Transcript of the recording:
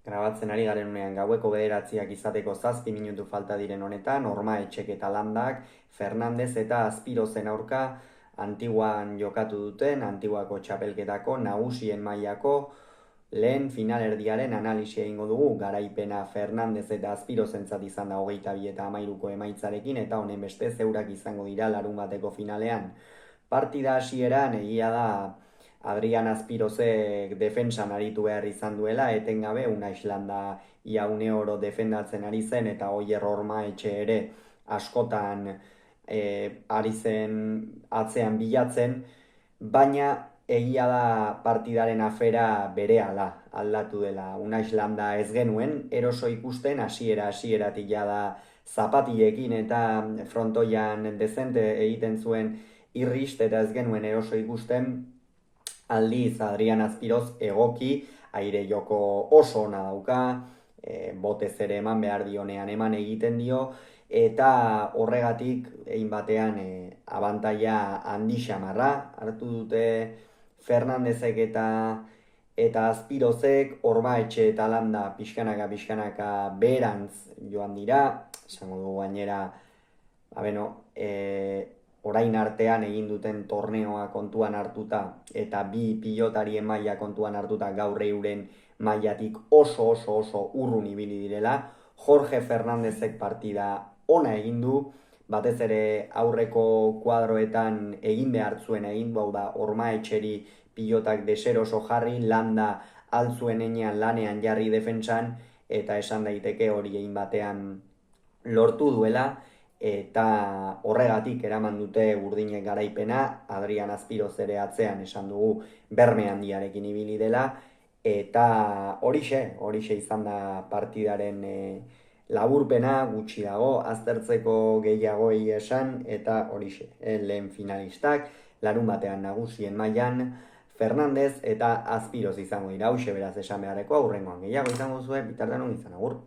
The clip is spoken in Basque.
Grabatzen ari garen unean gaueko 9 izateko 7 minutu falta diren honetan, Ormaetxek eta Landak, Fernandez eta Azpirozen aurka Antiguan jokatu duten, Antiguako txapelketako nagusien mailako lehen finalerdiaren analisia egingo dugu, garaipena Fernandez eta Azpirozentzat izan da 22 eta 13ko emaitzarekin, eta honen beste zeurak izango dira larunbateko finalean. Partida hasieran egia da Adrian Azpirozek defentsan aritu behar izan duela, etengabe Unai Landa ia une oro defendatzen ari zen, eta Oier Ormaetxe ere askotan ari zen atzean bilatzen, baina egia da partidaren afera berehala aldatu dela. Unai Landa ez genuen eroso ikusten, hasieratik jada zapatilekin eta frontoian dezente egiten zuen irrist, eta ez genuen eroso ikusten. Aldiz Adrian Azpiroz egoki, aire joko oso ona dauka, botez ere eman behar dionean eman egiten dio, eta horregatik egin batean abantaila handi xamarra hartu dute Fernandezek eta Azpirozek. Ormaetxe eta Landa pixkanaka beherantz joan dira, esango dugu gainera, orain artean egin duten torneoa kontuan hartuta eta bi pilotarien maila kontuan hartuta gaur euren mailatik oso urrun ibili direla. Jorge Fernandezek partida ona egin du, batez ere aurreko kuadroetan egin behar zuen egin, hau da Ormaetxeri pilotak deseroso jarri, Landa altzuen enean lanean jarri defentsan, eta esan daiteke hori egin batean lortu duela, eta horregatik eraman dute urdinek garaipena. Adrian Azpiroz ere atzean esan dugu berme handiarekin ibili dela, eta horixe izan da partidaren laburpena, gutxi dago, aztertzeko gehiago esan, eta horixe, lehen finalistak, larun batean nagusien mailan, Fernandez eta Azpiroz izango dira, hauxe beraz esan beharreko, aurrengoan gehiago izango zuen, bitartean izan agur.